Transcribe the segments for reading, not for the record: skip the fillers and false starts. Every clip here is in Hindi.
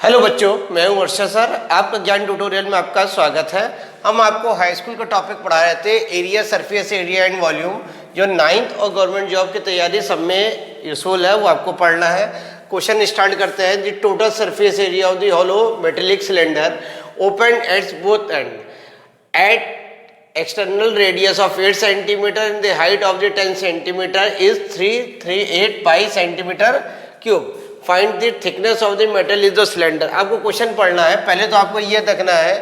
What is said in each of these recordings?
हेलो बच्चों, मैं हूं वर्षा सर। आपका ज्ञान ट्यूटोरियल में आपका स्वागत है। हम आपको हाई स्कूल का टॉपिक पढ़ा रहे थे, area, surface area and volume, जो 9th और गवर्नमेंट जॉब की तैयारी सब में यूजफुल है, वो आपको पढ़ना है। क्वेश्चन स्टार्ट करते हैं। The total surface area of the hollow metallic cylinder open at both end at external radius of 8 centimeter and the height of the 10 centimeter is 338 pi centimeter cube. Find the thickness of the metal is the cylinder. आपको क्वेश्चन पढ़ना है। पहले तो आपको ये देखना है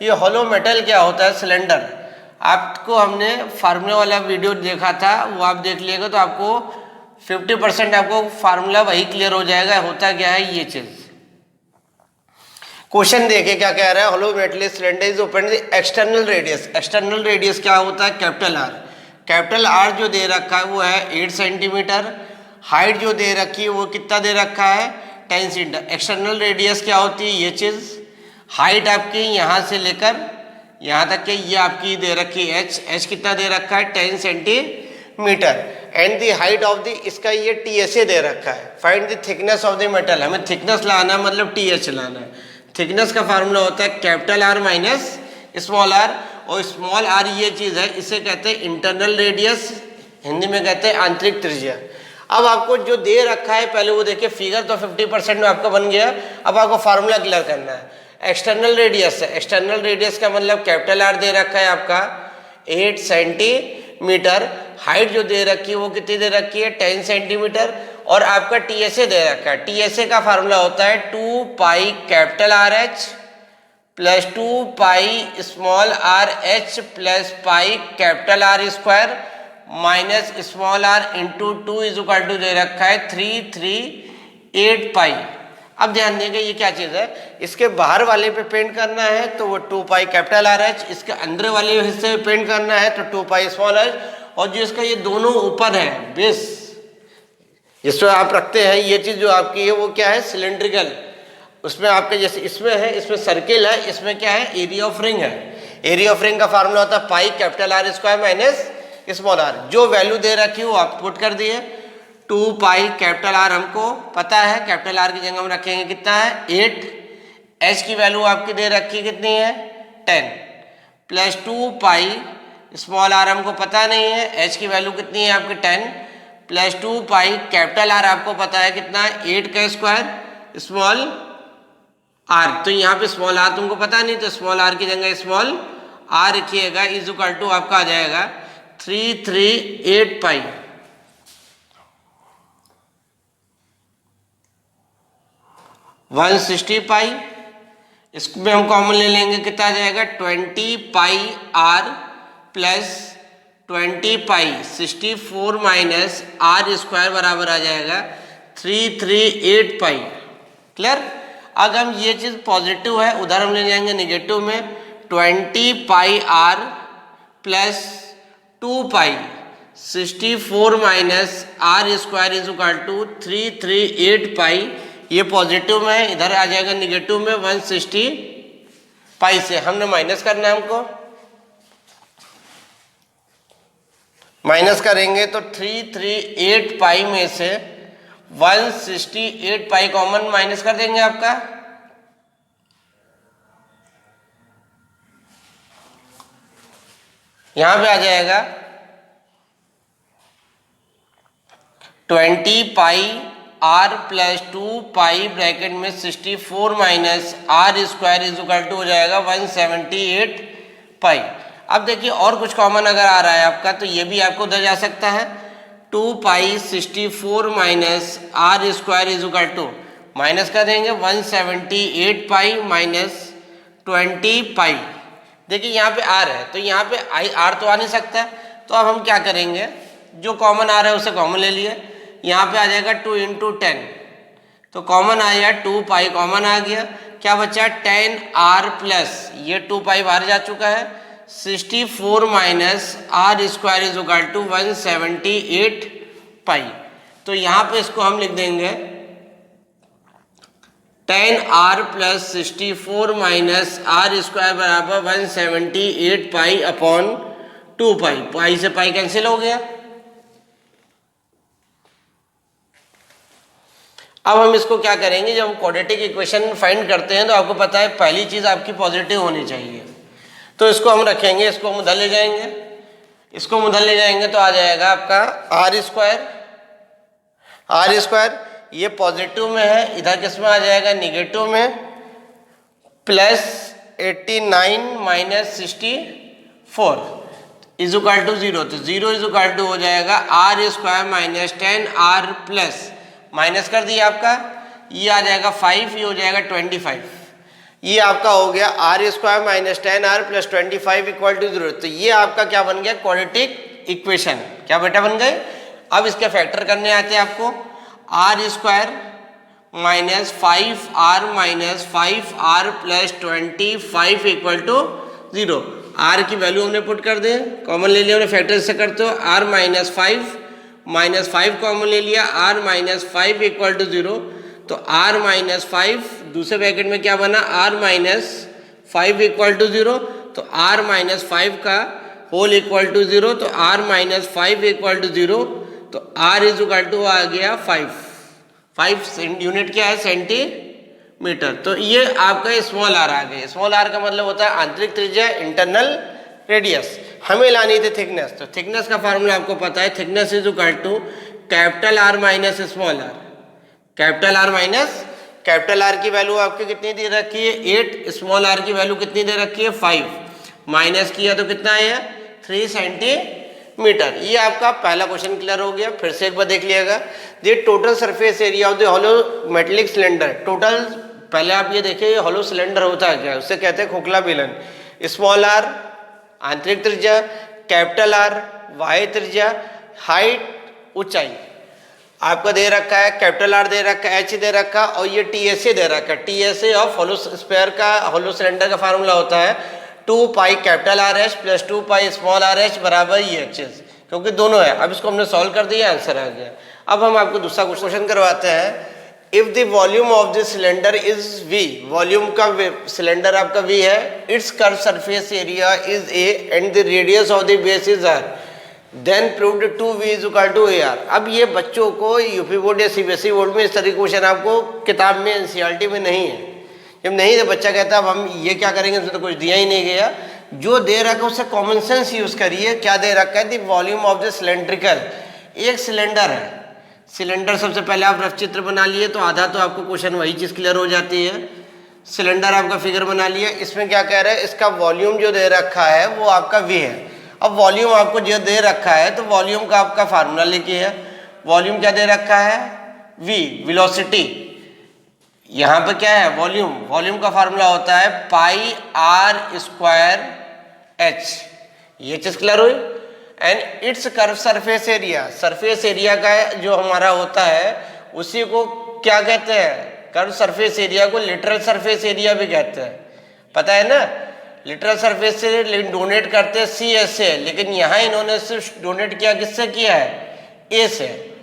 ये हॉलो मेटल क्या होता है, सिलेंडर। आपको हमने फार्मूला वाला वीडियो देखा था, वो आप देख लीजिएगा तो आपको 50% आपको फार्मूला वही क्लियर हो जाएगा। होता क्या है ये चीज़। क्वेश्चन देखिए क्या कह रहा है। Hollow metal cylinder is open the external radius. External radius क्या होता है? Capital are. कैपिटल आर जो दे रखा है वो है 8 सेंटीमीटर। हाइट जो दे रखी है वो कितना दे रखा है? 10 सेंटीमीटर। एक्सटर्नल रेडियस क्या होती है? ये चीज़। हाइट आपकी यहाँ से लेकर यहाँ तक के ये आपकी दे रखी है एच। एच कितना दे रखा है? 10 centimetre. And the height of the, इसका ये टी एच ए दे रखा है। Find the thickness of the metal. हमें थिकनेस लाना है, मतलब टी एच लाना है। थिकनेस का फार्मूला होता है capital R minus small R, और स्मॉल आर ये चीज़ है, इसे कहते हैं इंटरनल रेडियस, हिंदी में कहते हैं आंतरिक त्रिज्या। अब आपको जो दे रखा है पहले वो देखिए, फिगर तो 50% में आपका बन गया। अब आपको फार्मूला क्लियर करना है। एक्सटर्नल रेडियस है। एक्सटर्नल रेडियस का मतलब कैपिटल आर दे रखा है आपका 8 सेंटीमीटर। हाइट जो दे रखी है वो कितनी दे रखी है? 10 सेंटीमीटर। और आपका टी एस ए दे रखा है। टी एस ए का फार्मूला होता है 2 pi capital R H plus 2 pi small R H plus pi capital R square minus small R into 2 is equal to दे रखा है 338 पाई। अब ध्यान देंगे ये क्या चीज़ है। इसके बाहर वाले पे पेंट करना है तो वो 2 पाई कैपिटल आर एच, इसके अंदर वाले हिस्से पे पेंट करना है तो 2 पाई स्मॉल एच, और जो इसका ये दोनों ऊपर है बेस जिसमें आप रखते हैं ये चीज़ जो आपकी है वो क्या है? सिलेंड्रिकल। उसमें आपके जैसे इसमें है, इसमें सर्किल है, इसमें क्या है? एरिया ऑफ रिंग है। एरिया ऑफ रिंग का फार्मूला होता है pi capital R square minus small R. जो वैल्यू दे रखी है वो आप पुट कर दिए। 2 पाई कैपिटल आर हमको पता है, कैपिटल आर की जगह हम रखेंगे कितना है? 8। एच की वैल्यू आपकी दे रखी कितनी है? 10 प्लस 2 पाई स्मॉल आर हमको पता नहीं है, एच की वैल्यू कितनी है आपकी? 10 प्लस 2 पाई कैपिटल आर आपको पता है कितना है? 8 का स्क्वायर स्मॉल आर। तो यहाँ पे स्मॉल आर तुमको पता नहीं, तो स्मॉल आर की जगह स्मॉल आर रखिएगा। इज इक्वल टू आपका आ जाएगा 338 पाई। वन 160 पाई। इसमें हम कॉमन ले लेंगे, कितना आ जाएगा? 20 pi R plus 20 pi 64 minus R square बराबर आ जाएगा 338 पाई। क्लियर? अगर हम ये चीज़ पॉजिटिव है, उधर हम ले जाएंगे निगेटिव में। 20 pi R plus 2 pi 64 minus R square is equal to 338 pi. ये पॉजिटिव में, इधर आ जाएगा निगेटिव में 160 पाई से हमने माइनस करना है। हमको माइनस करेंगे तो 338 पाई में से 168 पाई कॉमन माइनस कर देंगे आपका। यहां पे आ जाएगा 20 pi R plus 2 pi bracket में 64 minus R square is equal to हो जाएगा 178 पाई। अब देखिए और कुछ कॉमन अगर आ रहा है आपका तो ये भी आपको उधर जा सकता है। 2 pi 64 minus R square is equal to minus कर देंगे 178 पाई माइनस 20 पाई। देखिए यहाँ पे आर है तो यहाँ पे आई आर तो आ नहीं सकता, तो अब हम क्या करेंगे? जो कॉमन आ रहा है उसे कॉमन ले लिए। यहाँ पे आ जाएगा 2 इंटू 10, तो कॉमन आया 2 पाई कॉमन आ गया। क्या बचा? 10 आर प्लस ये 2 पाई बाहर जा चुका है 64 minus R square is equal to 178 pi. तो यहाँ पे इसको हम लिख देंगे 10 R plus 64 minus R square बराबर 178 पाई अपॉन 2 पाई। पाई से पाई कैंसिल हो गया। अब हम इसको क्या करेंगे, जब हम क्वाड्रेटिक इक्वेशन फाइंड करते हैं तो आपको पता है पहली चीज़ आपकी पॉजिटिव होनी चाहिए। तो इसको हम रखेंगे, इसको हम उधर ले जाएंगे, इसको हम उधर ले जाएंगे तो आ जाएगा आपका आर स्क्वायर, ये पॉजिटिव में है, इधर किस में आ जाएगा, निगेटिव में, plus 89 minus 64 is equal to 0। तो 0 इज इक्वल टू हो जाएगा R square minus 10 R plus, minus कर दिया आपका, ये आ जाएगा 5, ये हो जाएगा 25। ये आपका हो गया R square minus 10 R plus 25 equal to 0। तो ये आपका क्या बन गया, क्वाड्रेटिक इक्वेशन। क्या बेटा बन गए। अब इसके फैक्टर करने आते हैं आपको, R square minus 5r plus 25 equal to 0। R की वैल्यू हमने पुट कर दे, कॉमन ले लिया हमने, फैक्टर से करते हो, r माइनस 5 कॉमन ले लिया, r माइनस 5 इक्वल टू 0। तो r माइनस 5 दूसरे ब्रैकेट में क्या बना, r माइनस 5 इक्वल टू 0। तो r माइनस 5 का होल इक्वल टू 0, तो r माइनस 5 इक्वल टू 0। तो r इज इक्वल टू आ गया 5 यूनिट क्या है, सेंटीमीटर। तो ये आपका स्मॉल आर आ गया। स्मॉल आर का मतलब होता है आंतरिक त्रिज्या, इंटरनल रेडियस। हमें लानी थी थिकनेस, तो थिकनेस का फार्मूला आपको पता है, thickness is equal to capital R minus small R. Capital R minus capital R की वैल्यू आपकी कितनी दे रखी है, 8, स्मॉल आर की वैल्यू कितनी दे रखी है, 5, माइनस किया तो कितना आया, 3 सेंटीमीटर। ये आपका पहला क्वेश्चन क्लियर हो गया। फिर से एक बार देख लिएगा, ये total surface area of the hollow metallic cylinder. Total पहले आप ये देखिए, ये हॉलो सिलेंडर होता है क्या, उससे कहते हैं खोखला बेलन। स्मॉल आर आंतरिक त्रिज्या, कैपिटल आर बाह्य त्रिज्या, हाइट ऊंचाई आपका दे रखा है, कैपिटल आर दे रखा है, एच दे रखा, और ये टीएसए दे रखा है। टीएसए ऑफ हॉलो स्फीयर का, हॉलो सिलेंडर का फार्मूला होता है 2 pi capital R H plus 2 pi small R H बराबर ई एच एस, क्योंकि दोनों है। अब इसको हमने सॉल्व कर दिया, आंसर आ गया। अब हम आपको दूसरा क्वेश्चन करवाते हैं। If the volume of the cylinder is V, volume का सिलेंडर आपका V है, its curve surface area is A and the radius of the base is R, then proved 2V is equal to AR। अब ये बच्चों को यूपी बोर्ड या सीबीएसई बोर्ड में इस तरह के क्वेश्चन आपको किताब में एनसीईआरटी में नहीं है। जब नहीं तो बच्चा कहता अब हम ये क्या करेंगे, उसमें तो कुछ दिया ही नहीं गया। जो दे रखा है उससे कॉमन सेंस यूज करिए। क्या दे रखा है, the volume of the cylindrical, एक सिलेंडर है, सिलेंडर सबसे पहले आप रफ चित्र बना लिए तो आधा तो आपको क्वेश्चन वही चीज क्लियर हो जाती है। सिलेंडर आपका फिगर बना लिया, इसमें क्या कह रहा है, इसका वॉल्यूम जो दे रखा है वो आपका V है। अब वॉल्यूम आपको जो दे रखा है तो वॉल्यूम का आपका फार्मूला लिखिए है। वॉल्यूम क्या दे रखा है, V, वेलोसिटी। यहाँ पे क्या है, वॉल्यूम, वॉल्यूम का फार्मूला होता है पाई आर स्क्वायर एच। ये चीज क्लियर हुई। And it's curve surface area, surface area का जो हमारा होता है उसी को क्या कहते हैं, कर्व सरफेस एरिया को लिटरल सरफेस एरिया भी कहते हैं, पता है ना। लिटरल सरफेस से डोनेट करते हैं CS से, लेकिन यहाँ इन्होंने सिर्फ डोनेट किया किससे किया है, A से।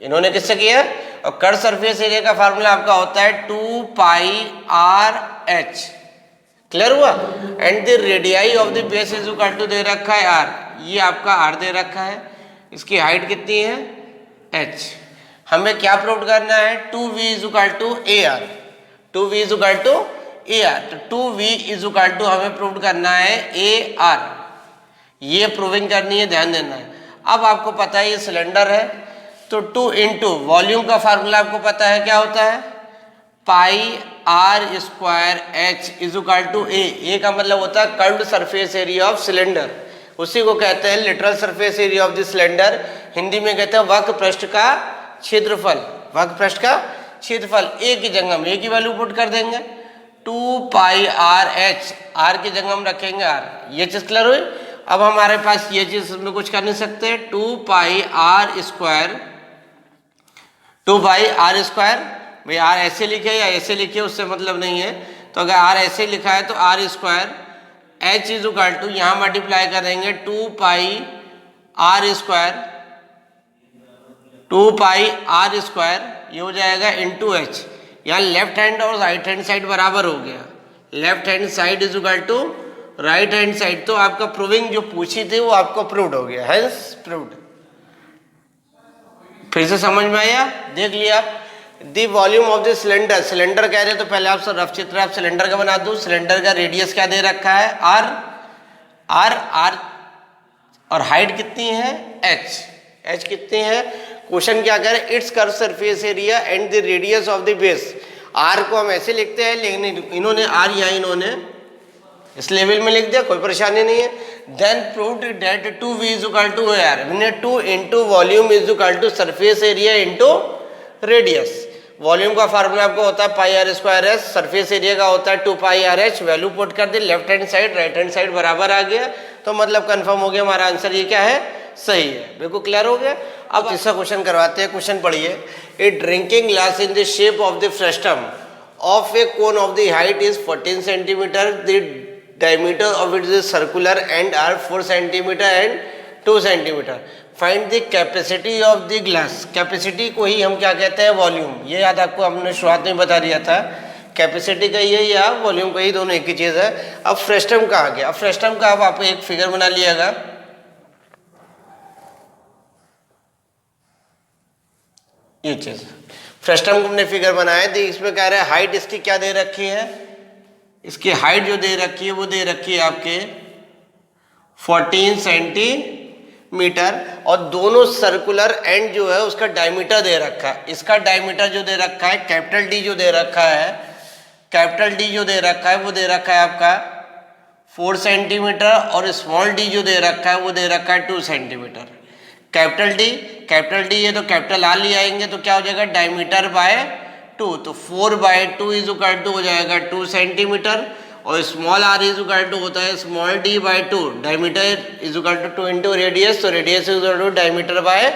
इन्होंने किससे किया, और कर्व सरफेस एरिया का फार्मूला आपका होता है 2 पाई आर एच। क्लियर हुआ। And the radii of the base is equal to दे रखा है R, ये आपका R दे रखा है, इसकी हाइट कितनी है H। हमें क्या प्रूव करना है, 2V is equal to AR, 2V is equal to AR। तो 2V इज इक्वल टू हमें प्रूव करना है AR, ये प्रूविंग करनी है, ध्यान देना है। अब आपको पता है ये सिलेंडर है, तो 2 इंटू वॉल्यूम का फार्मूला आपको पता है क्या होता है, pi R square H is equal to A का मतलब होता है curved surface area of cylinder, उसी को कहते हैं literal surface area of the cylinder. Hindi में कहते हैं वक्र पृष्ठ का क्षेत्रफल, वक्र पृष्ठ का क्षेत्रफल। ए की जगह हम ए की वैल्यू पुट कर देंगे, 2 पाई आर एच, आर की जगह हम रखेंगे आर। ये चीज क्लियर हुई। अब हमारे पास ये चीज में कुछ कर नहीं सकते, 2 pi R square, 2 pi R square, भाई आर ऐसे लिखे या ऐसे लिखे उससे मतलब नहीं है, तो अगर आर ऐसे लिखा है तो R square H is equal to, यहाँ मल्टीप्लाई करेंगे 2 pi R square, 2 pi R square, ये हो जाएगा इंटू एच। यहाँ लेफ्ट हैंड और राइट हैंड साइड बराबर हो गया, left hand side is equal to right hand side. तो आपका प्रूविंग जो पूछी थी वो आपको प्रूव्ड हो गया, हैंस प्रूव्ड। फिर से समझ में आया, देख लिया। The volume of the cylinder, cylinder कह रहे हैं तो पहले आप रफ चित्र आप सिलेंडर का बना दो। सिलेंडर का रेडियस क्या दे रखा है, आर, और हाइट कितनी है, एच कितनी है। क्वेश्चन क्या कह रहे हैं, its curve surface area and the radius of the base. R को हम ऐसे लिखते हैं, लेकिन इन्होंने आर यहाँ इन्होंने इस लेवल में लिख दिया, कोई परेशानी नहीं है। Then proved that 2v is equal to R, मैंने 2 into volume is equal to surface area into radius. Volume का फार्मूला आपको होता है pi R square S, surface area का होता है 2 pi R H. Value put कर दी, left hand side right hand side बराबर आ गया, तो मतलब कंफर्म हो गया हमारा आंसर ये क्या है, सही है। बिल्कुल क्लियर हो गया। अब तीसरा क्वेश्चन करवाते हैं। क्वेश्चन पढ़िए, a drinking glass in the shape of the frustum of a cone of the height is 14 centimetre, the diameter of it is circular and are 4 centimeter and 2 centimeter. Find the capacity of the glass. Capacity को ही हम क्या कहते हैं, वॉल्यूम। ये याद आपको हमने शुरुआत में बता दिया था, कैपेसिटी का ये या वॉल्यूम का ही दोनों एक ही चीज़ है। अब फ्रस्टम का आ गया। अब फ्रस्टम का अब आप एक फिगर बना लिएगा, ये चीज़ फ्रस्टम को हमने फिगर बनाया थी। इसमें कह रहे हैं हाइट इसकी क्या दे रखी है, इसकी हाइट जो दे रखी है वो दे रखी है आपके 14 सेंटीमीटर, और दोनों सर्कुलर एंड जो है उसका डायमीटर दे रखा है। इसका डायमीटर जो दे रखा है कैपिटल डी जो दे रखा है, कैपिटल डी जो दे रखा है वो दे रखा है आपका 4 सेंटीमीटर, और स्मॉल डी जो दे रखा है वो दे रखा है 2 सेंटीमीटर। कैपिटल डी है तो कैपिटल आर ले आएंगे तो क्या हो जाएगा, डायमीटर बाय 2, तो 4/2 इज इक्वल टू हो जाएगा 2 सेंटीमीटर, और small R is equal to होता है small D by 2, diameter is equal to 2 into radius, तो radius is equal to diameter by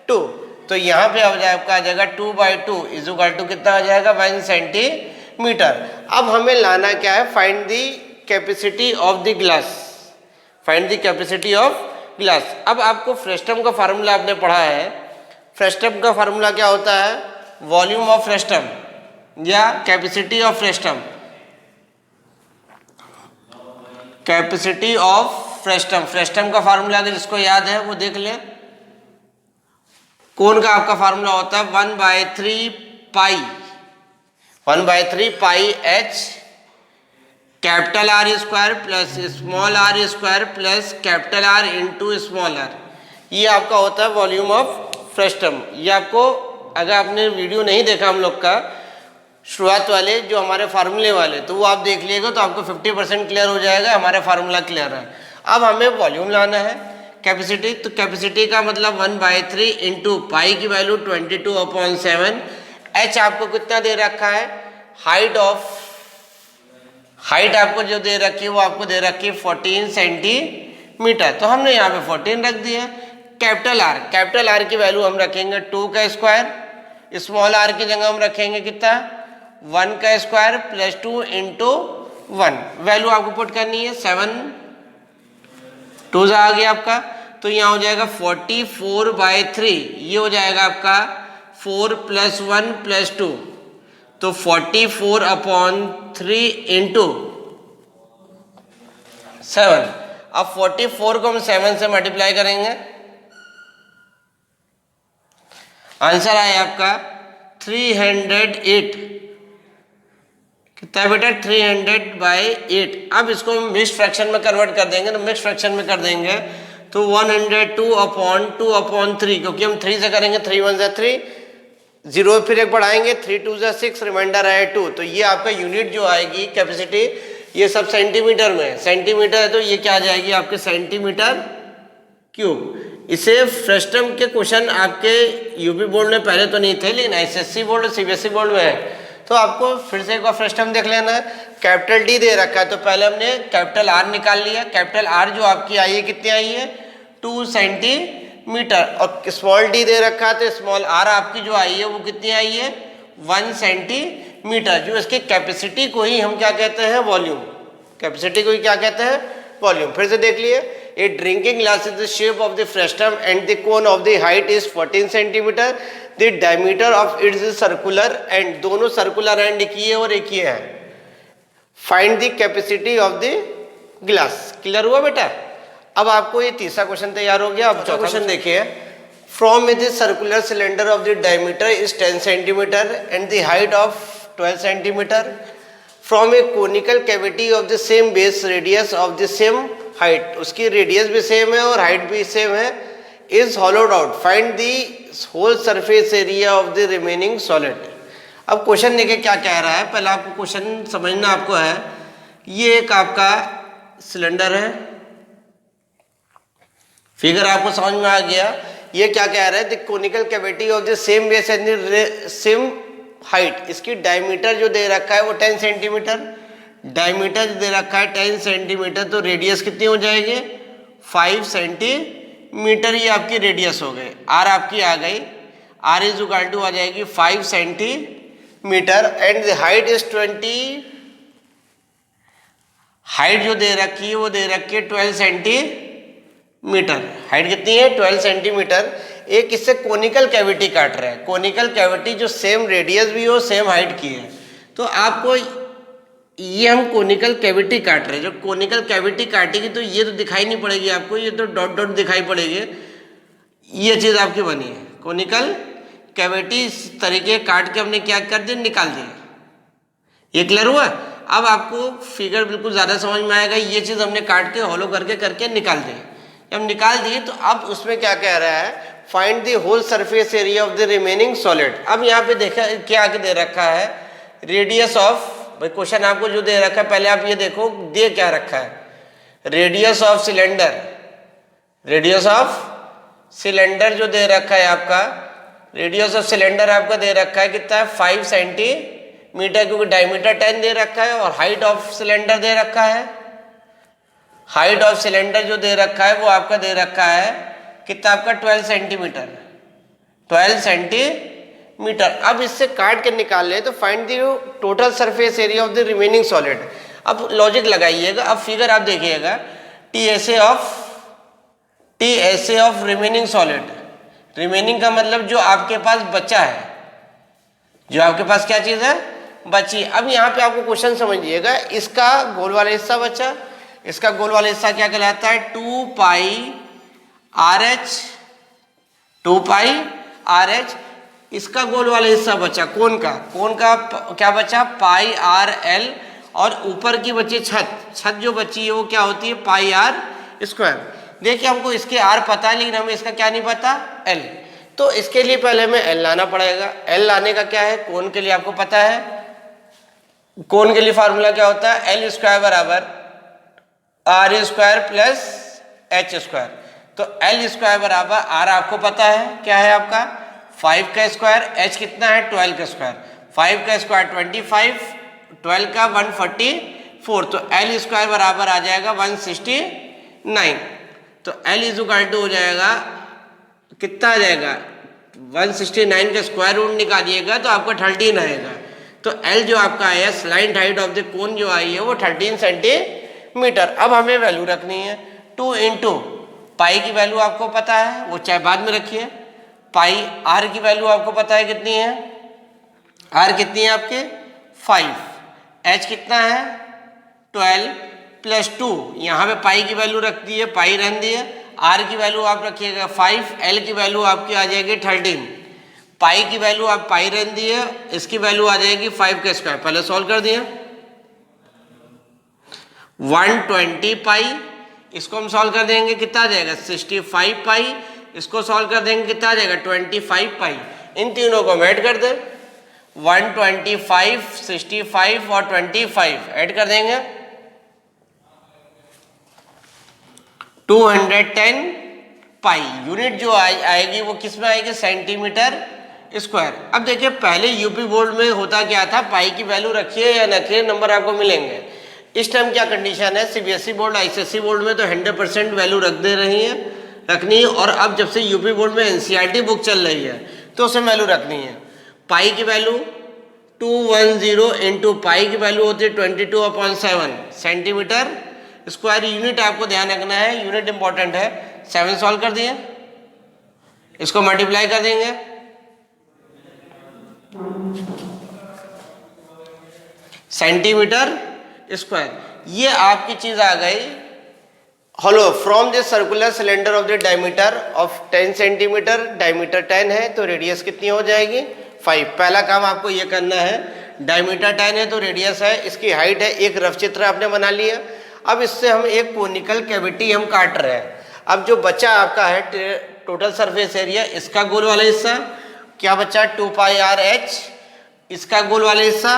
2। तो यहाँ पे आपका आ जाएगा 2/2 इज इक्वल टू कितना आ जाएगा, 1 सेंटीमीटर। अब हमें लाना क्या है, find the capacity of the glass, find the capacity of glass. अब आपको फ्रस्टम का फार्मूला आपने पढ़ा है, फ्रस्टम का फार्मूला क्या होता है, वॉल्यूम ऑफ फ्रस्टम या capacity of frustum, capacity of frustum. Frustum का फार्मूला अगर जिसको याद है वो देख ले। कोन का आपका फार्मूला होता है 1/3 pi H capital R square plus small R square plus capital R into small R. ये आपका होता है वॉल्यूम ऑफ फ्रस्टम। ये आपको अगर आपने वीडियो नहीं देखा हम लोग का शुरुआत वाले जो हमारे फार्मूले वाले, तो वो आप देख लीजिएगा तो आपको 50% क्लियर हो जाएगा, हमारा फार्मूला क्लियर है। अब हमें वॉल्यूम लाना है, कैपेसिटी, तो कैपेसिटी का मतलब 1/3 इंटू पाई की वैल्यू 22/7। एच आपको कितना दे रखा है, हाइट आपको जो दे रखी है वो आपको दे रखी है 14 सेंटीमीटर, तो हमने यहाँ पे 14 रख दिया। कैपिटल आर की वैल्यू हम रखेंगे 2 का स्क्वायर, स्मॉल आर की जगह हम रखेंगे कितना 1 का स्क्वायर प्लस 2 इंटू 1। वैल्यू आपको पुट करनी है 7 2 आ गया आपका, तो यहाँ हो जाएगा 44/3, ये हो जाएगा आपका 4 + 1 + 2, तो 44/3 इंटू 7। अब 44 को हम 7 से मल्टीप्लाई करेंगे, आंसर आया आपका 308। कितना बेटा 300/8। अब इसको हम मिक्स्ड फ्रैक्शन में कन्वर्ट कर देंगे, तो मिक्स्ड फ्रैक्शन में कर देंगे तो 102/2/3, क्योंकि हम 3 से करेंगे 3 1 = 3, 0 फिर एक बढ़ाएंगे 3 2 = 6, रिमाइंडर आए 2। तो ये आपका यूनिट जो आएगी कैपेसिटी, ये सब सेंटीमीटर में है, सेंटीमीटर है तो ये क्या आ जाएगी आपके सेंटीमीटर क्यूब। इसे फ्रस्टम के क्वेश्चन आपके यूपी बोर्ड में पहले तो नहीं थे, लेकिन एसएससी बोर्ड और सीबीएसई बोर्ड में है, तो आपको फिर से एक बार फ्रस्टम देख लेना है। कैपिटल डी दे रखा है तो पहले हमने कैपिटल आर निकाल लिया। कैपिटल आर जो आपकी आई है कितनी आई है 2 सेंटीमीटर, और स्मॉल डी दे रखा है तो स्मॉल आर आपकी जो आई है वो कितनी आई है 1 सेंटीमीटर। जो इसकी कैपेसिटी को ही हम क्या कहते हैं, वॉल्यूम। कैपेसिटी को ही क्या कहते हैं, वॉल्यूम। फिर से देख लिए, a drinking glass is the shape of the frustum and the cone of the height is 14 centimetre, the diameter of its is circular end, दोनों सर्कुलर एंड एक ही है और एक ही है। Find the capacity of the glass. Clear हुआ बेटा। अब आपको ये तीसरा क्वेश्चन तैयार हो गया। अब चौथा क्वेश्चन देखिए, From the circular cylinder of the diameter is 10 centimeter and the height of 12 centimeter. From a conical cavity of the same base radius of the same height, उसकी रेडियस भी सेम है और हाइट भी सेम है, is hollowed out. Find the whole surface area of the remaining solid. अब क्वेश्चन देखिए क्या कह रहा है, पहले आपको क्वेश्चन समझना आपको है। ये एक आपका सिलेंडर है, फिगर आपको समझ में आ गया। ये क्या कह रहा है, the conical cavity of the same base and the same height, इसकी डायमीटर जो दे रखा है वो 10 सेंटीमीटर, डायमीटर जो दे रखा है 10 सेंटीमीटर, तो रेडियस कितनी हो जाएगी 5 सेंटीमीटर, ये आपकी रेडियस हो गई। आर आपकी आ गई, आर इज इक्वल टू आ जाएगी 5 centimetre and the height is 20, height जो दे रखी है वो दे रखी है 12 सेंटीमीटर। हाइट कितनी है 12 सेंटीमीटर। एक इससे कोनिकल कैविटी काट रहा है, कोनिकल कैविटी जो सेम रेडियस भी हो सेम हाइट की है, तो आपको ये हम कोनिकल कैविटी काट रहे हैं। जो कोनिकल कैविटी काटेगी तो ये तो दिखाई नहीं पड़ेगी आपको, ये तो डॉट डॉट दिखाई पड़ेगी। ये चीज़ आपकी बनी है कोनिकल कैविटी, इस तरीके काट के हमने क्या कर दिया, निकाल दिया। ये क्लियर हुआ। अब आपको फिगर बिल्कुल ज़्यादा समझ में आएगा। ये चीज़ हमने काट के हॉलो करके निकाल दी। जब निकाल दिए तो अब उसमें क्या कह रहा है, find the whole surface area of the remaining solid. अब यहाँ पे देखा क्या दे रखा है, रेडियस ऑफ, भाई क्वेश्चन आपको जो दे रखा है पहले आप ये देखो दे क्या रखा है, radius of cylinder, radius of cylinder जो दे रखा है आपका, रेडियस ऑफ सिलेंडर आपका दे रखा है कितना है 5 सेंटीमीटर, क्योंकि डायमीटर 10 दे रखा है और हाइट ऑफ सिलेंडर दे रखा है, हाइट ऑफ सिलेंडर जो दे रखा है वो आपका दे रखा है कितना आपका 12 सेंटीमीटर, 12 सेंटीमीटर। अब इससे काट के निकाल ले तो find the total surface area of the remaining solid. अब लॉजिक लगाइएगा, अब फिगर आप देखिएगा, T S A of remaining solid, remaining का मतलब जो आपके पास बचा है, जो आपके पास क्या चीज़ है बची। अब यहाँ पे आपको क्वेश्चन समझिएगा, इसका गोल वाला हिस्सा बचा, इसका गोल वाला हिस्सा क्या कहलाता है 2 pi R H, 2 pi R H. इसका गोल वाला हिस्सा बचा कोन का क्या बचा पाई आर एल, और ऊपर की बची छत जो बची है वो क्या होती है पाई आर स्क्वायर। देखिए हमको इसके आर पता है लेकिन हमें इसका क्या नहीं पता एल, तो इसके लिए पहले हमें एल लाना पड़ेगा। एल लाने का क्या है, कोन के लिए आपको पता है, कोन के लिए फार्मूला क्या होता है, एल स्क्वायर बराबर R square plus H square. तो एल स्क्वायर बराबर आर आपको पता है क्या है आपका 5 का स्क्वायर, एच कितना है 12 का स्क्वायर, 5 का स्क्वायर 25, 12 का 144, तो एल स्क्वायर बराबर आ जाएगा 169। तो एल इज इक्वल टू हो जाएगा कितना आ जाएगा 169 का स्क्वायर रूट निकालिएगा तो आपका 13 आएगा। तो एल जो आपका आया slant height of the cone जो आई है वो 13 सेंटीमीटर। अब हमें वैल्यू रखनी है 2 इंटू पाई की वैल्यू आपको पता है, वो चाहे बाद में रखिए। पाई आर की वैल्यू आपको पता है कितनी है, आर कितनी है आपके 5, एच कितना है 12 प्लस 2, यहाँ पे पाई की वैल्यू रख दी है, पाई रहने दी है, आर की वैल्यू आप रखिएगा 5, एल की वैल्यू आपकी आ जाएगी 13, पाई की वैल्यू आप पाई रहने दी है, इसकी वैल्यू आ जाएगी 5 का स्क्वायर। पहले सॉल्व कर दिया 120 पाई, इसको हम सॉल्व कर देंगे कितना आ जाएगा 65 पाई, इसको सॉल्व कर देंगे कितना आ जाएगा 25 पाई। इन तीनों को हम ऐड कर दें 125, 65 और 25 ऐड कर देंगे 210 पाई। यूनिट जो आएगी वो किस में आएगी सेंटीमीटर स्क्वायर। अब देखिए पहले यूपी बोर्ड में होता क्या था, पाई की वैल्यू रखिए या रखिए नंबर आपको मिलेंगे। इस टाइम क्या कंडीशन है, सीबीएसई बोर्ड आईसीएसई बोर्ड में तो 100% वैल्यू रख दे रही है, रखनी है, और अब जब से यूपी बोर्ड में एनसीईआरटी बुक चल रही है तो उसमें वैल्यू रखनी है। पाई की वैल्यू 210 इंटू पाई की वैल्यू होती है 22/7 सेंटीमीटर स्क्वायर। यूनिट आपको ध्यान रखना है, यूनिट इंपॉर्टेंट है। 7 सॉल्व कर दिए, इसको मल्टीप्लाई कर देंगे सेंटीमीटर स्क्वायर। ये आपकी चीज आ गई hollow from the circular cylinder of the diameter of 10 centimetre, diameter 10 है तो रेडियस कितनी हो जाएगी 5। पहला काम आपको ये करना है, डायमीटर 10 है तो रेडियस है, इसकी हाइट है, एक रफ चित्र आपने बना लिया। अब इससे हम एक कोनिकल कैविटी हम काट रहे हैं। अब जो बचा आपका है टोटल सरफेस एरिया, इसका गोल वाला हिस्सा क्या बचा 2 पाई आर एच, इसका गोल वाला हिस्सा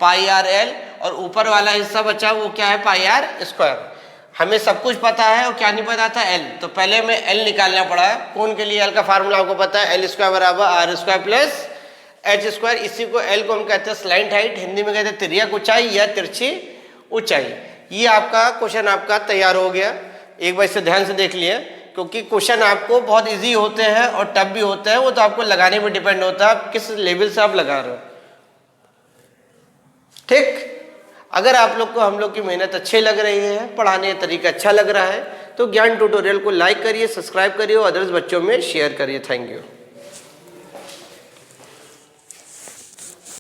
पाई आर एल, और ऊपर वाला हिस्सा बचा वो क्या है पाई आर स्क्वायर। हमें सब कुछ पता है और क्या नहीं पता था एल, तो पहले हमें एल निकालना पड़ा है। कौन के लिए एल का फार्मूला आपको पता है, एल स्क्वायर बराबर R square plus H square. इसी को एल को हम कहते हैं स्लैंट हाइट, हिंदी में कहते हैं तिर्यक ऊंचाई या तिरछी ऊंचाई। ये आपका क्वेश्चन आपका तैयार हो गया। एक बार इसे ध्यान से देख लिए, क्योंकि क्वेश्चन आपको बहुत इजी होते हैं और टफ भी होते हैं, वो तो आपको लगाने पर डिपेंड होता है आप किस लेवल से आप लगा रहे हो। ठीक, अगर आप लोग को हम लोग की मेहनत अच्छी लग रही है, पढ़ाने का तरीका अच्छा लग रहा है, तो ज्ञान ट्यूटोरियल को लाइक करिए, सब्सक्राइब करिए और अदर्स बच्चों में शेयर करिए। Thank you.